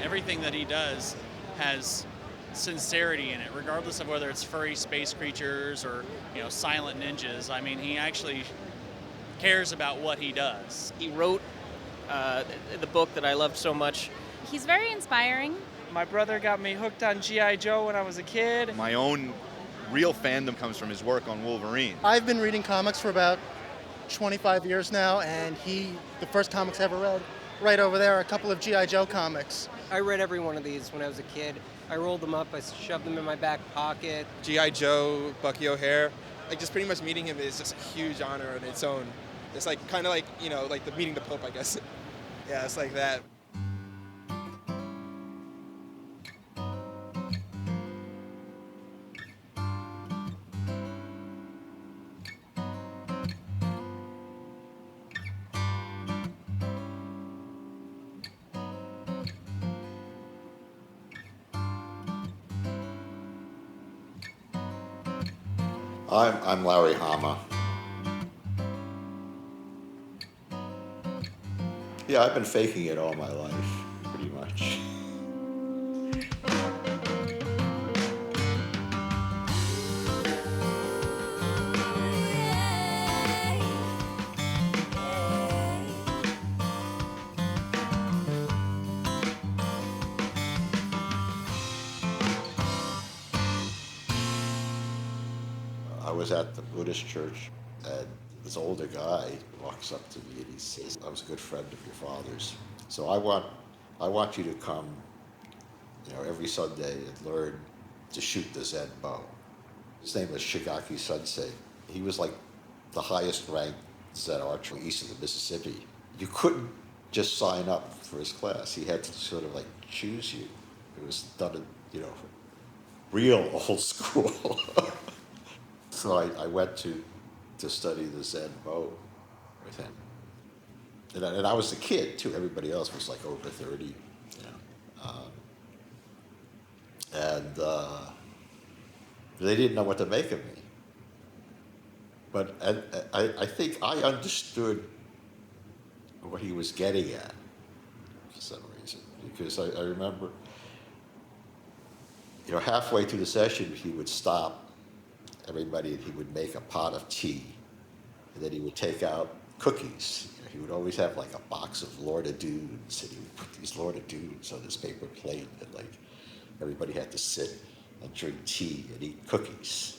everything that he does has sincerity in it, regardless of whether it's furry space creatures or silent ninjas. I mean, he actually cares about what he does. He wrote the book that I loved so much. He's very inspiring. My brother got me hooked on G.I. Joe when I was a kid. My own real fandom comes from his work on Wolverine. I've been reading comics for about 25 years now, and the first comics I ever read, right over there, are a couple of G.I. Joe comics. I read every one of these when I was a kid. I rolled them up, I shoved them in my back pocket. G.I. Joe, Bucky O'Hare, like just pretty much meeting him is just a huge honor on its own. It's like kind of like, like the meeting the Pope, I guess. Yeah, it's like that. I'm Larry Hama. Yeah, I've been faking it all my life, pretty much. I was at the Buddhist church, and this older guy walks up to me and he says, "I was a good friend of your father's. So I want you to come, every Sunday and learn to shoot the Zen bow." His name was Shigaki Sensei. He was like the highest ranked Zen archer east of the Mississippi. You couldn't just sign up for his class. He had to sort of like choose you. It was done in, real old school. So I went to study the Zen bow with him. And I was a kid, too. Everybody else was like over 30, And they didn't know what to make of me. But I think I understood what he was getting at for some reason. Because I remember, halfway through the session, he would stop everybody, and he would make a pot of tea, and then he would take out cookies. He would always have like a box of Lord of Dunes, and he would put these Lord of Dunes on this paper plate, and like everybody had to sit and drink tea and eat cookies.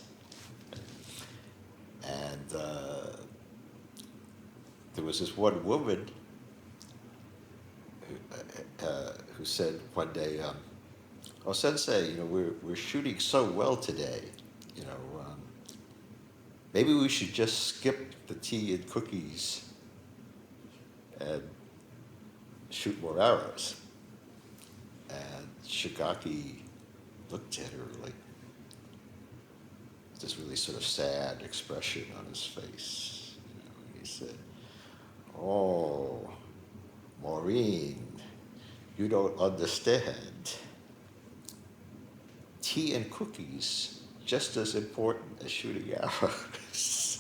And there was this one woman who said one day, "Oh, Sensei, we're shooting so well today. Maybe we should just skip the tea and cookies and shoot more arrows." And Shigaki looked at her like this really sort of sad expression on his face. He said, "Oh, Maureen, you don't understand. Tea and cookies just as important as shooting arrows."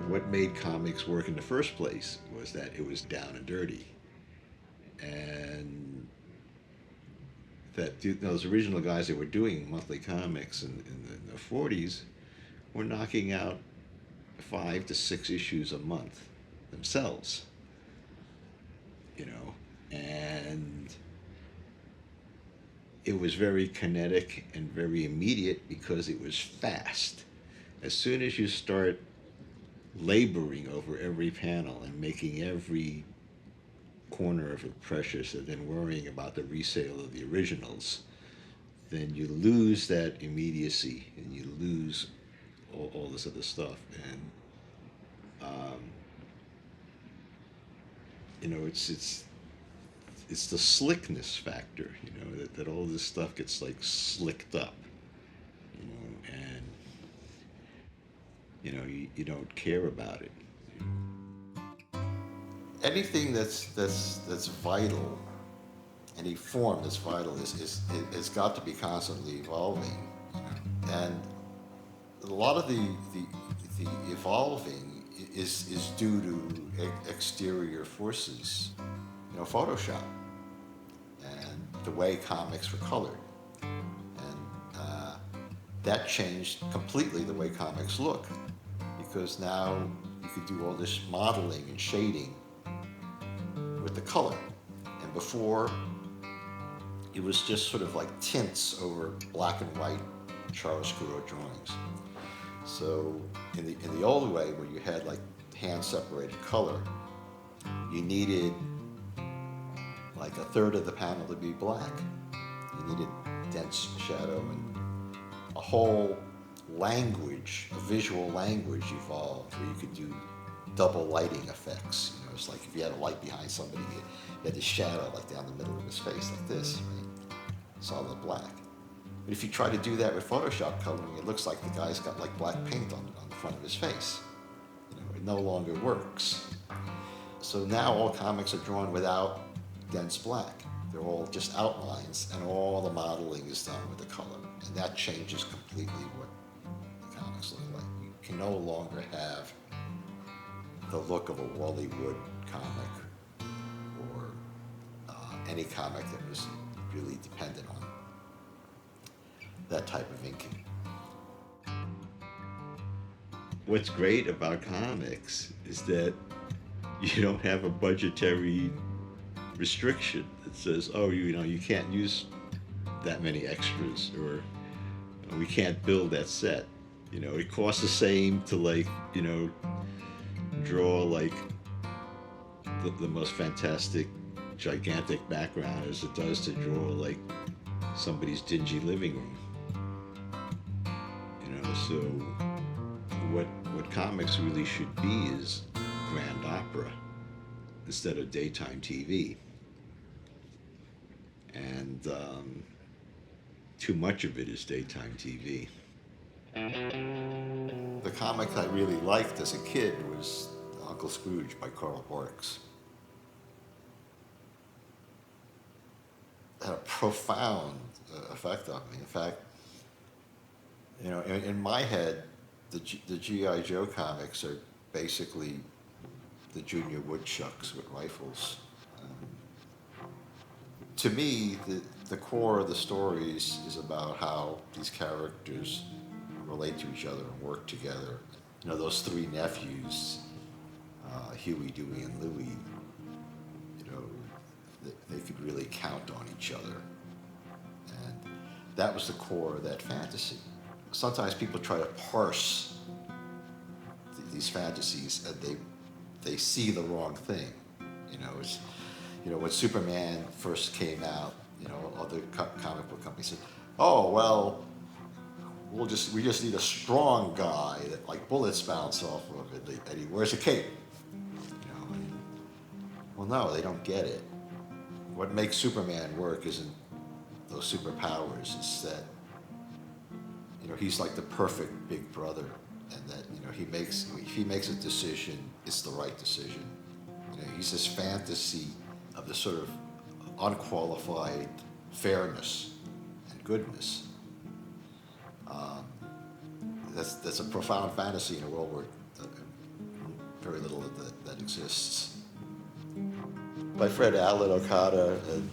What made comics work in the first place was that it was down and dirty. And that those original guys that were doing monthly comics in the 40s were knocking out 5 to 6 issues a month themselves. And it was very kinetic and very immediate because it was fast. As soon as you start laboring over every panel and making every corner of it precious and then worrying about the resale of the originals, then you lose that immediacy and you lose all this other stuff. And it's the slickness factor, that all this stuff gets like slicked up, and you don't care about it. Anything that's vital, any form that's vital is got to be constantly evolving, and a lot of the evolving is due to exterior forces, Photoshop, and the way comics were colored. And that changed completely the way comics look, because now you could do all this modeling and shading with the color. And before, it was just sort of like tints over black and white chiaroscuro drawings. So in the old way, where you had like hand-separated color, you needed like a third of the panel to be black. You needed dense shadow, and a whole language, a visual language evolved where you could do double lighting effects. It's like if you had a light behind somebody, you had this shadow like down the middle of his face like this, right? Solid black. But if you try to do that with Photoshop coloring, it looks like the guy's got like black paint on the front of his face. It no longer works. So now all comics are drawn without dense black. They're all just outlines, and all the modeling is done with the color. And that changes completely what the comics look like. You can no longer have the look of a Wally Wood comic, or any comic that was really dependent on that type of inking. What's great about comics is that you don't have a budgetary restriction that says, oh, you can't use that many extras, or we can't build that set. It costs the same to draw like the most fantastic, gigantic background as it does to draw like somebody's dingy living room. So what comics really should be is grand opera instead of daytime TV. And too much of it is daytime TV. The comic I really liked as a kid was Uncle Scrooge by Carl Barks. It had a profound effect on me. In fact, in my head, the G.I. Joe comics are basically the junior woodchucks with rifles. To me, the core of the stories is about how these characters relate to each other and work together. Those three nephews, Huey, Dewey, and Louie, they could really count on each other. And that was the core of that fantasy. Sometimes people try to parse these fantasies, and they see the wrong thing. When Superman first came out, other comic book companies said, "Oh well, we just need a strong guy that like bullets bounce off of it, and he wears a cape." Well, no, they don't get it. What makes Superman work isn't those superpowers. It's that he's like the perfect big brother, and that if he makes a decision, it's the right decision. He's this fantasy of this sort of unqualified fairness and goodness. That's a profound fantasy in a world where very little of that exists. My friend Alan Okada and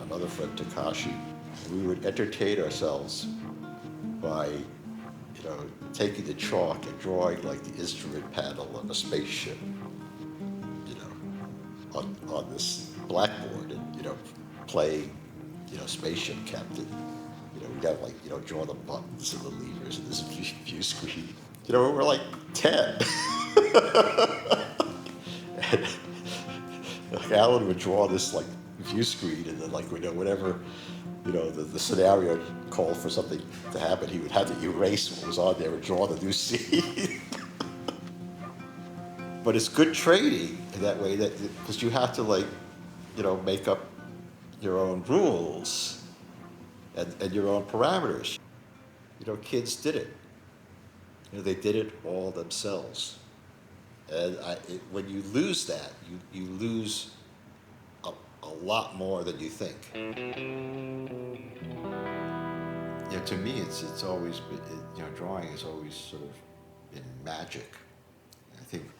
another friend Takashi, we would entertain ourselves by taking the chalk and drawing like the instrument panel of a spaceship, on this blackboard, and playing spaceship captain. We'd have draw the buttons and the levers and this view screen. We were like 10. And Alan would draw this like view screen, and then whenever the scenario called for something to happen, he would have to erase what was on there and draw the new scene. But it's good training in that way, because you have to make up your own rules and your own parameters. Kids did it. They did it all themselves. And when you lose that, you lose a lot more than you think. To me, it's always been, drawing has always sort of been magic. I think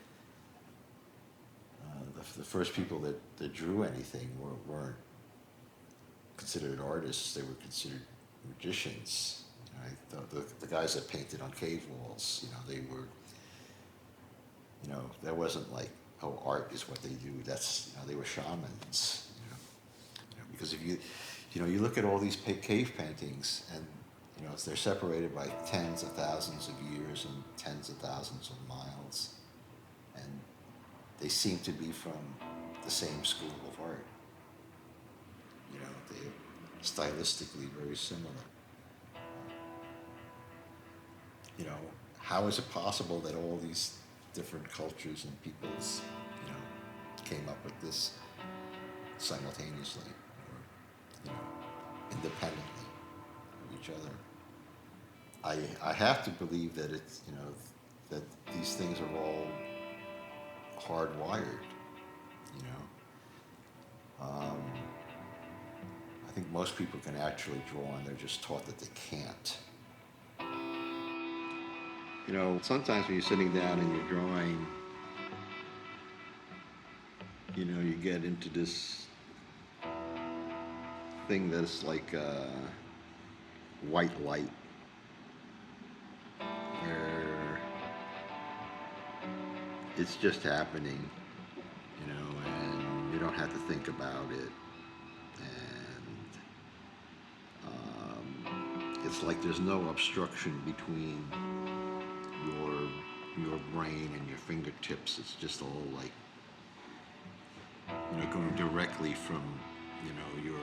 the first people that drew anything weren't considered artists, they were considered magicians. The guys that painted on cave walls, they were, that wasn't like, oh, art is what they do. That's, they were shamans. Because if you look at all these cave paintings, and they're separated by tens of thousands of years and tens of thousands of miles, and they seem to be from the same school of art. They're stylistically very similar. How is it possible that all these different cultures and peoples, came up with this simultaneously or, independently of each other? I have to believe that it's, that these things are all hardwired, I think most people can actually draw, and they're just taught that they can't. Sometimes when you're sitting down and you're drawing, you get into this thing that's like white light, where it's just happening, and you don't have to think about it. And it's like there's no obstruction between your brain and your fingertips. It's just all like, going directly from, your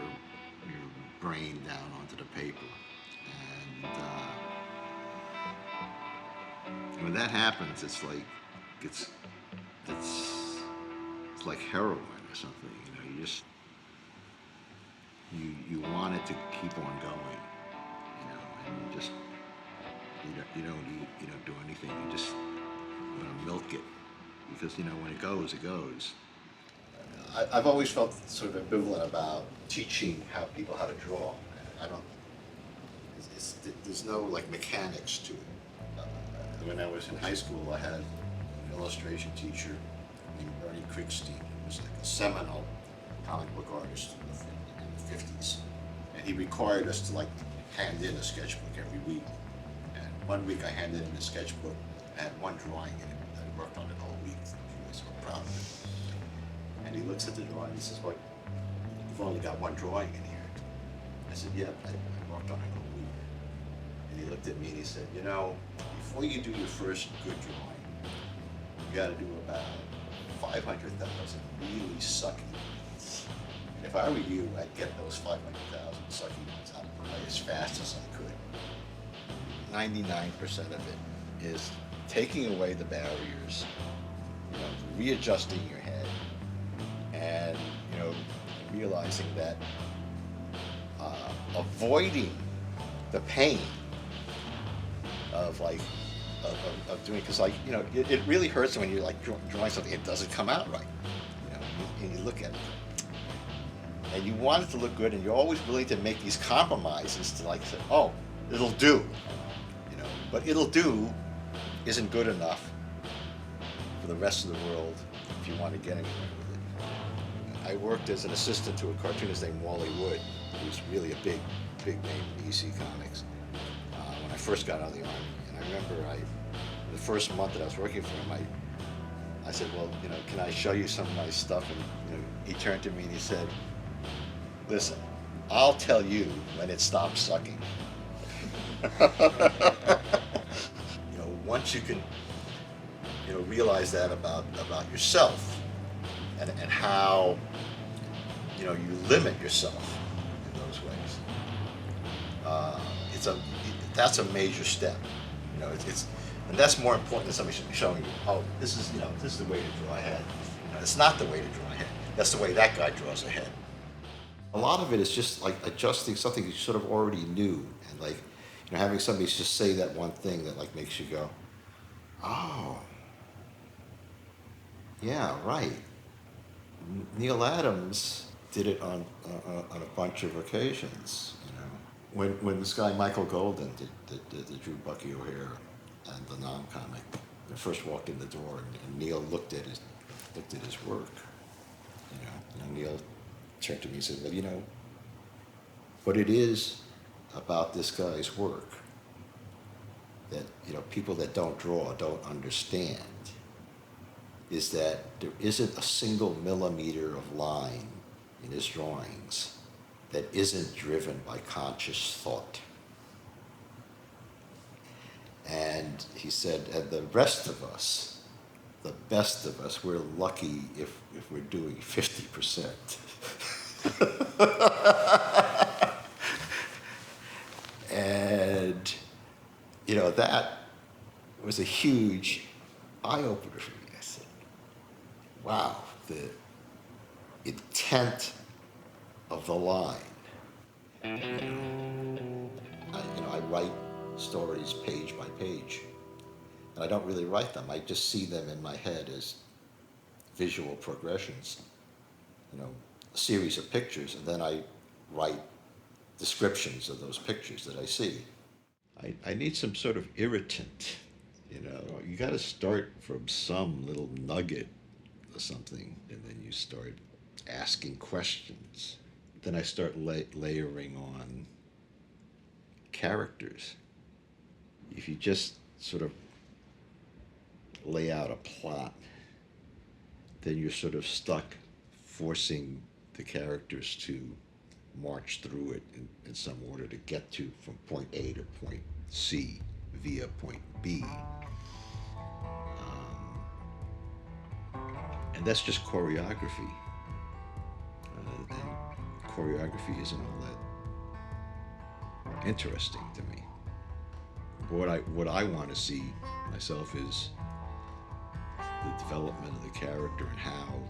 brain down onto the paper. And when that happens, it's like, it's like heroin or something. You want it to keep on going, and you don't eat, you don't do anything. You just want to milk it, because when it goes, it goes. I've always felt sort of ambivalent about teaching people how to draw. There's no like mechanics to it. When I was in high school, I had an illustration teacher named Bernie Kriegstein, who was like a seminal comic book artist in the 50s. And he required us to like hand in a sketchbook every week. And one week I handed in a sketchbook, I had one drawing in it. I worked on it all week. He was so proud of it. And he looks at the drawing and he says, "What? You've only got one drawing in here." I said, "Yeah, I worked on it all week." And he looked at me and he said, "Before you do your first good drawing, you got to do about 500,000 really sucky ones. And if I were you, I'd get those 500,000 sucky ones out of the way as fast as I could." 99% of it is taking away the barriers, readjusting your head, and realizing that avoiding the pain of doing, because it really hurts when you're like drawing something, it doesn't come out right, and you look at it and you want it to look good, and you're always willing to make these compromises to like say, "Oh, it'll do," but "it'll do" isn't good enough for the rest of the world if you want to get anywhere with it. I worked as an assistant to a cartoonist named Wally Wood, who's really a big name in EC Comics, when I first got out of the Army. And I remember the first month that I was working for him, I said, "Well, can I show you some of my stuff?" And he turned to me and he said, "Listen, I'll tell you when it stops sucking." Once you can realize that about yourself, and how you limit yourself in those ways, that's a major step. And that's more important than somebody showing you, "Oh, this is the way to draw a head." It's not the way to draw a head. That's the way that guy draws a head. A lot of it is just like adjusting something you sort of already knew, and like having somebody just say that one thing that like makes you go, "Oh, yeah, right." Neil Adams did it on a bunch of occasions. When this guy Michael Golden that drew Bucky O'Hare and the non-comic, I first walked in the door, and Neil looked at his work, Neil turned to me and said, well, what it is about this guy's work that, people that don't draw don't understand is that there isn't a single millimeter of line in his drawings that isn't driven by conscious thought. And he said, and the rest of us, the best of us, we're lucky if we're doing 50%. And, that was a huge eye-opener for me. I said, wow, the intent of the line. I write stories page by page, and I don't really write them. I just see them in my head as visual progressions, a series of pictures, and then I write descriptions of those pictures that I see. I need some sort of irritant, You got to start from some little nugget or something, and then you start asking questions. Then I start layering on characters. If you just sort of lay out a plot, then you're sort of stuck forcing the characters to march through it in some order to get to from point A to point C via point B. And that's just choreography. And choreography isn't all that interesting to me. What I want to see myself is the development of the character and how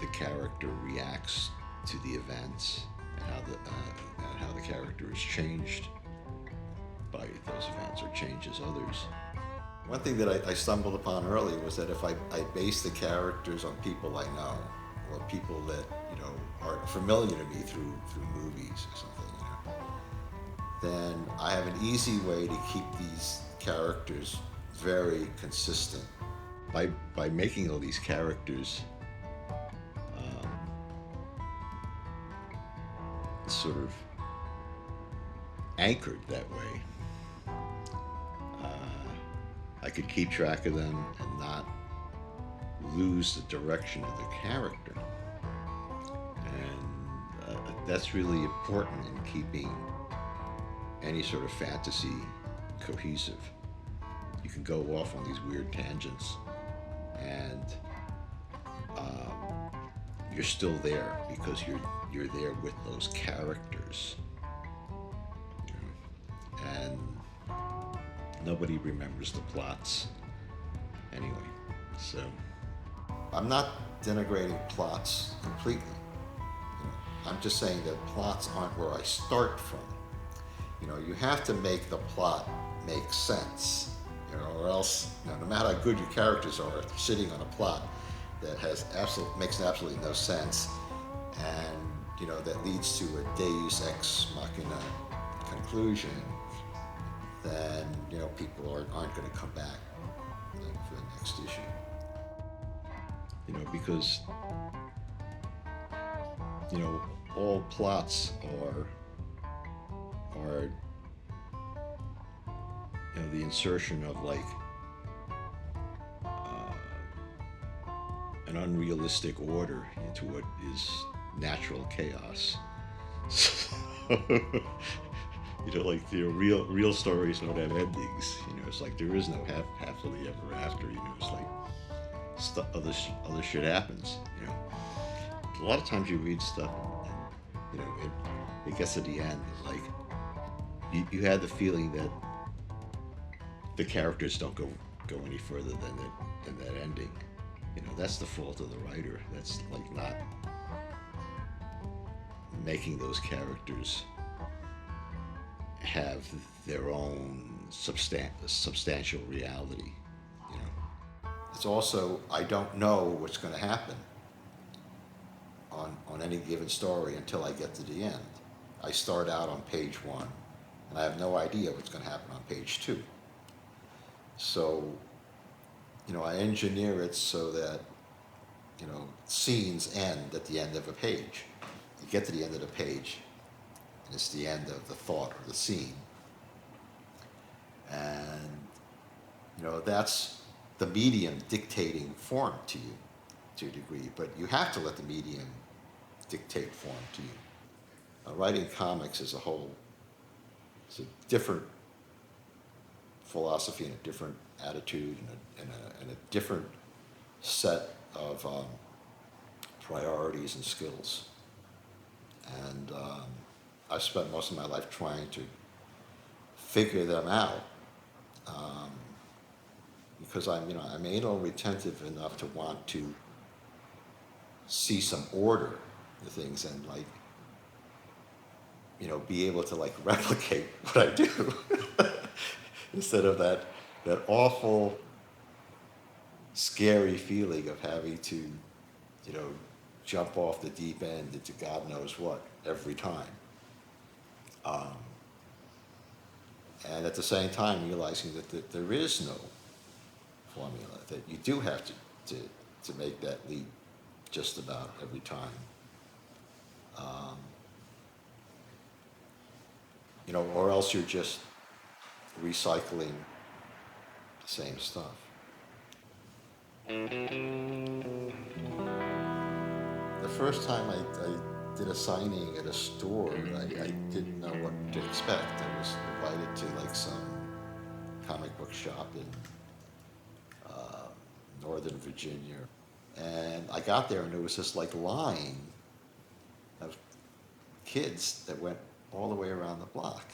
the character reacts to the events, and how the character is changed by those events or changes others. One thing that I stumbled upon early was that if I base the characters on people I know, or people that are familiar to me through movies or something, then I have an easy way to keep these characters very consistent. By making all these characters sort of anchored that way, I could keep track of them and not lose the direction of the character. And that's really important in keeping any sort of fantasy cohesive. You can go off on these weird tangents, and you're still there because you're there with those characters. And nobody remembers the plots anyway. So I'm not denigrating plots completely. I'm just saying that plots aren't where I start from. You have to make the plot make sense, or else, no matter how good your characters are, if they're sitting on a plot that makes absolutely no sense, and that leads to a Deus ex machina conclusion, then people aren't going to come back for the next issue. Because all plots are the insertion of an unrealistic order into what is natural chaos. Real stories don't have endings. It's like there is no happily ever after. It's like other shit happens. A lot of times you read stuff and it gets to the end. It's like you had the feeling that the characters don't go any further than that ending. That's the fault of the writer. That's like not making those characters have their own substantial reality. It's also, I don't know what's going to happen on any given story until I get to the end. I start out on page 1, and I have no idea what's going to happen on page 2. So, I engineer it so that scenes end at the end of a page. You get to the end of the page, and it's the end of the thought or the scene. And, that's the medium dictating form to you, to a degree, but you have to let the medium dictate form to you. Writing comics as a whole is a different philosophy and a different attitude and a different set of priorities and skills. And I've spent most of my life trying to figure them out because I'm anal retentive enough to want to see some order in things and be able to replicate what I do instead of that awful, scary feeling of having to, jump off the deep end into God knows what every time. And at the same time, realizing that there is no formula, that you do have to make that leap just about every time. Or else you're just recycling the same stuff. The first time I did a signing at a store, I didn't know what to expect. I was invited to some comic book shop in Northern Virginia. And I got there and there was this line of kids that went all the way around the block.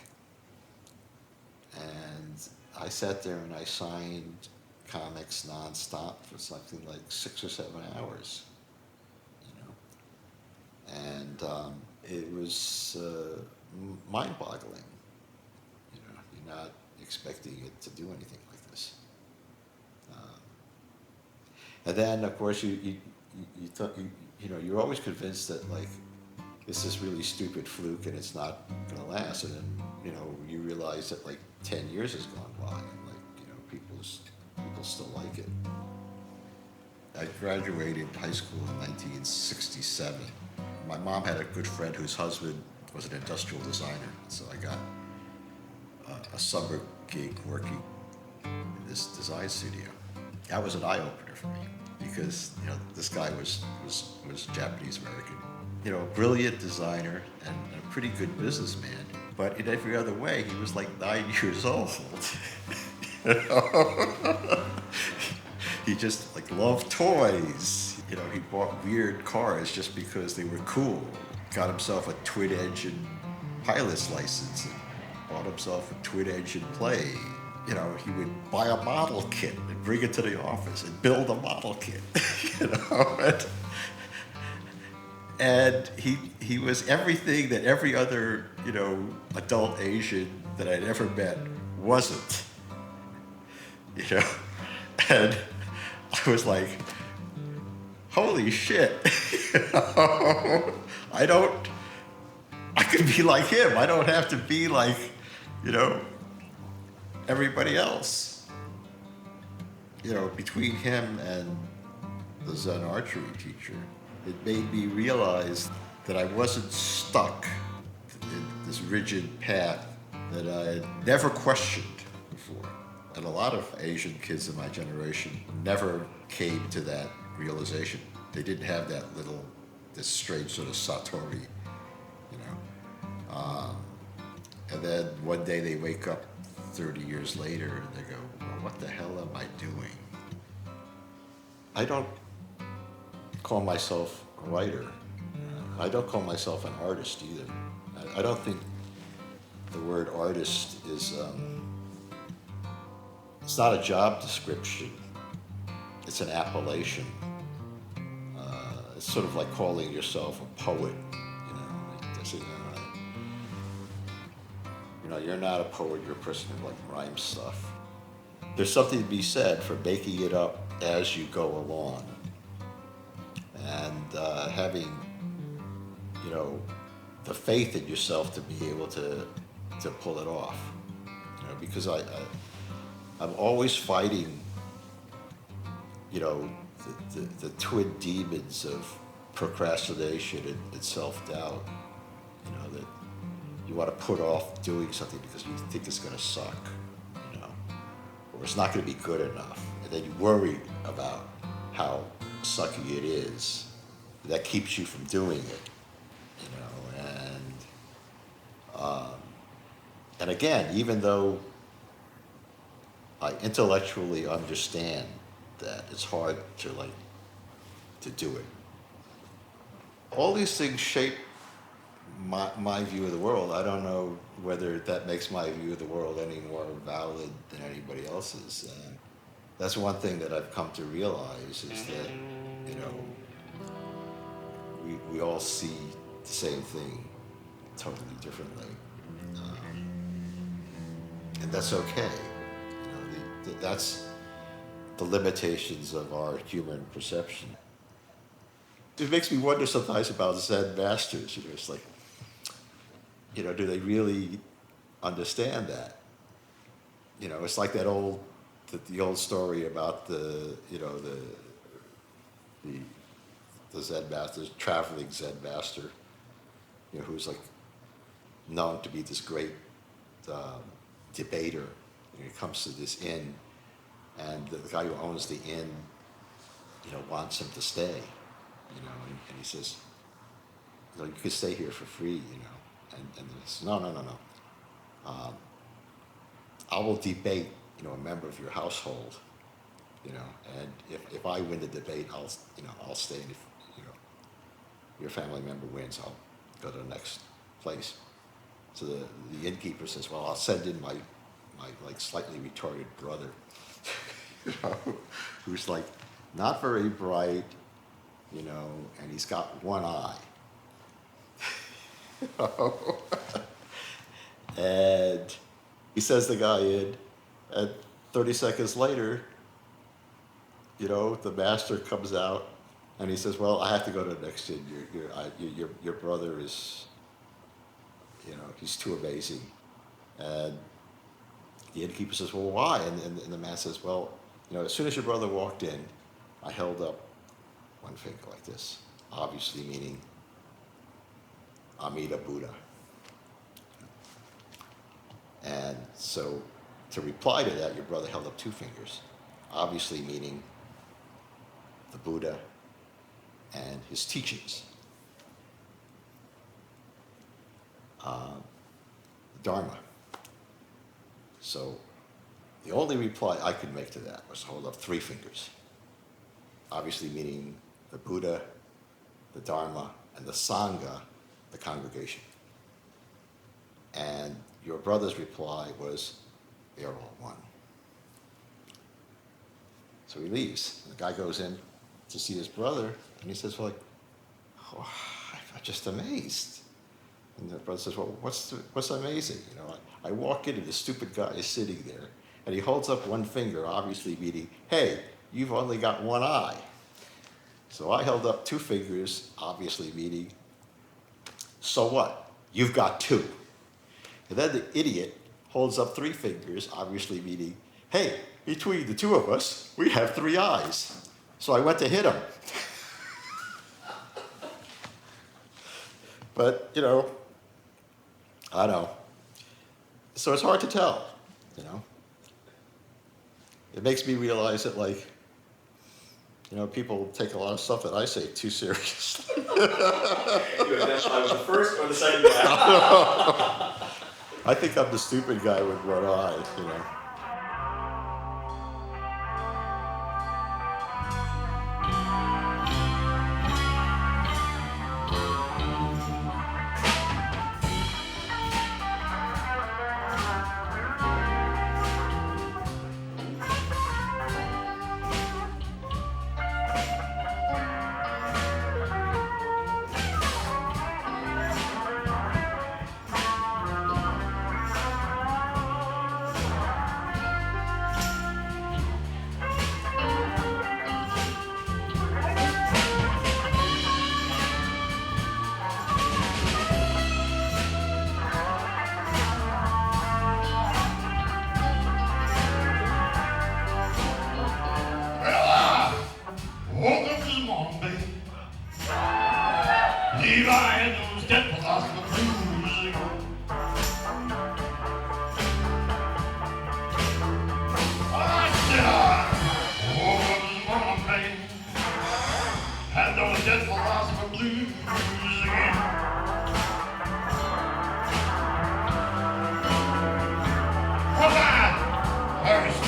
And I sat there and I signed comics nonstop for something like 6 or 7 hours, And it was mind-boggling. You're not expecting it to do anything like this. And then, of course, you're always convinced that this is really stupid fluke and it's not going to last. And then, you realize that 10 years has gone by and people still like it. I graduated high school in 1967. My mom had a good friend whose husband was an industrial designer, so I got a summer gig working in this design studio. That was an eye-opener for me because this guy was Japanese American, brilliant designer and a pretty good businessman. But in every other way, he was 9 years old. He just loved toys. He bought weird cars just because they were cool. Got himself a twin-engine pilot's license and bought himself a twin-engine plane. He would buy a model kit and bring it to the office and build a model kit. And he was everything that every other, adult Asian that I'd ever met wasn't. And I was like, holy shit. I could be like him. I don't have to be like, everybody else. Between him and the Zen archery teacher, it made me realize that I wasn't stuck in this rigid path that I had never questioned before. And a lot of Asian kids of my generation never came to that realization. They didn't have this strange sort of satori, And then one day they wake up 30 years later and they go, well, what the hell am I doing? I don't call myself a writer. I don't call myself an artist either. I don't think the word artist is, it's not a job description. It's an appellation. It's sort of like calling yourself a poet. You're not a poet, you're a person who rhymes stuff. There's something to be said for making it up as you go along. And having, the faith in yourself to be able to pull it off. Because I'm always fighting, the twin demons of procrastination and self-doubt. You know, that you want to put off doing something because you think it's going to suck, you know, or it's not going to be good enough. And then you worry about how sucky it is. That keeps you from doing it, you know, and again, even though I intellectually understand that it's hard to do it. All these things shape my view of the world. I don't know whether that makes my view of the world any more valid than anybody else's. And that's one thing that I've come to realize is that, you know, we all see the same thing totally differently. And that's okay. You know, that's the limitations of our human perception. It makes me wonder sometimes about Zen masters. You know, it's like, you know, do they really understand that? You know, it's like that old, the old story about the Zen master, traveling Zen master, you know, who's like known to be this great debater. You know, he comes to this inn, and the guy who owns the inn, you know, wants him to stay. You know, and he says, you know, you could stay here for free, you know. And he says, no. I will debate, you know, a member of your household, you know, and if I win the debate, I'll stay. And if, you know, your family member wins, I'll go to the next place. So the innkeeper says, well, I'll send in my like slightly retarded brother, you know, who's like not very bright, you know, and he's got one eye. You know? And he sends the guy in, and 30 seconds later, you know, the master comes out, and he says, well, I have to go to the next inn. Your brother is, you know, he's too amazing. And the innkeeper says, well, why? And the man says, well, you know, as soon as your brother walked in, I held up one finger like this, obviously meaning Amida Buddha. And so to reply to that, your brother held up two fingers, obviously meaning the Buddha and his teachings. Dharma. So the only reply I could make to that was to hold up three fingers, obviously meaning the Buddha, the Dharma, and the Sangha, the congregation. And your brother's reply was, they're all one. So he leaves. The guy goes in to see his brother, and he says, well, like, oh, I'm just amazed. And the brother says, well, what's amazing? You know, I walk in and the stupid guy is sitting there, and he holds up one finger, obviously meaning, hey, you've only got one eye. So I held up two fingers, obviously meaning, so what? You've got two. And then the idiot holds up three fingers, obviously meaning, hey, between the two of us, we have three eyes. So I went to hit him. But, you know, I don't know. So it's hard to tell, you know. It makes me realize that, like, you know, people take a lot of stuff that I say too seriously. You identify with the first or the second guy? I think I'm the stupid guy with one eye, you know.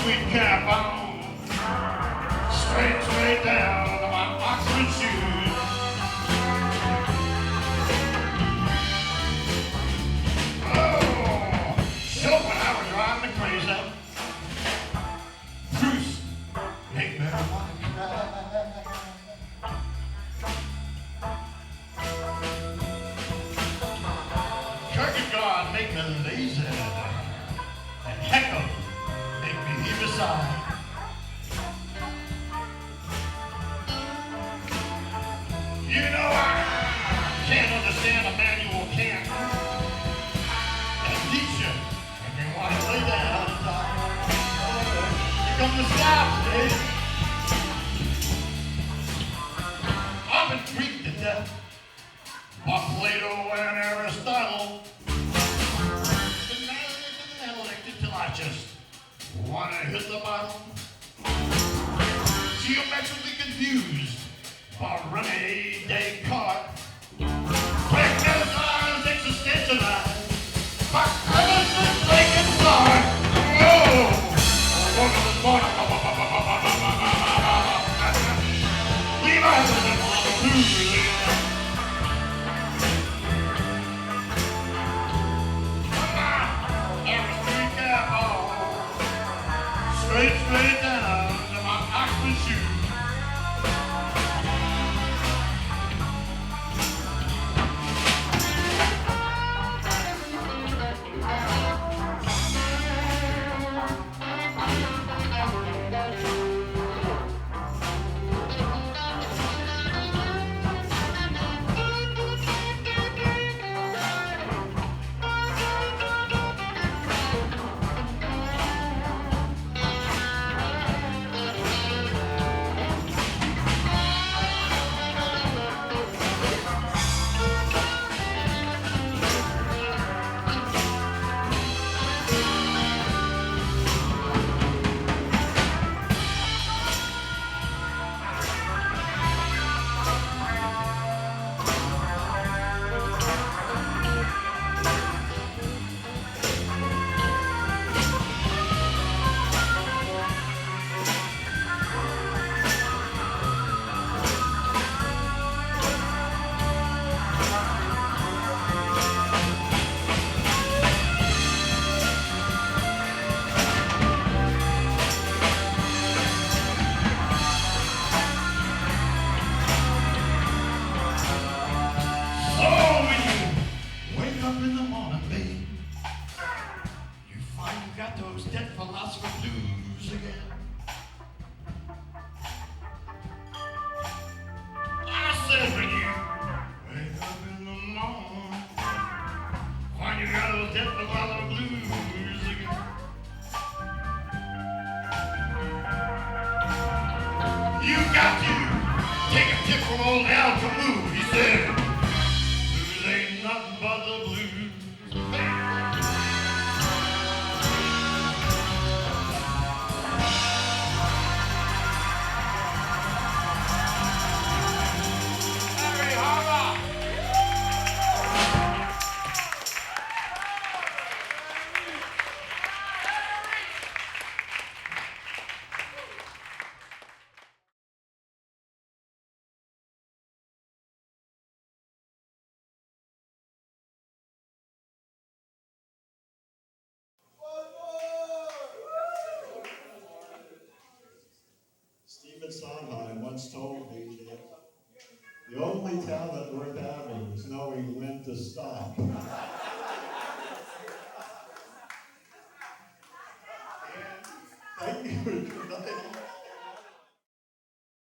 sweet cap on, straight down to my Oxford shoes. Oh, so when I was driving me crazy, Bruce make me wanna cry. Kierkegaard make me lazy, and Heckle make me heave a sigh. You know I can't understand a manual can't. And Nietzsche make me want to lay down and die. Here come the stops, Dave. I've been freaked to death by Plato and Aristotle. Been addicted till I just want to hit the bottle. Geometrically confused by Rene Descartes. Pragmatized, existentialized by Emerson, Lake and Sartre. Oh! Levi was a blues. Straight down to my Oxford shoes. Sondheim once told me that the only talent worth having is knowing when to stop.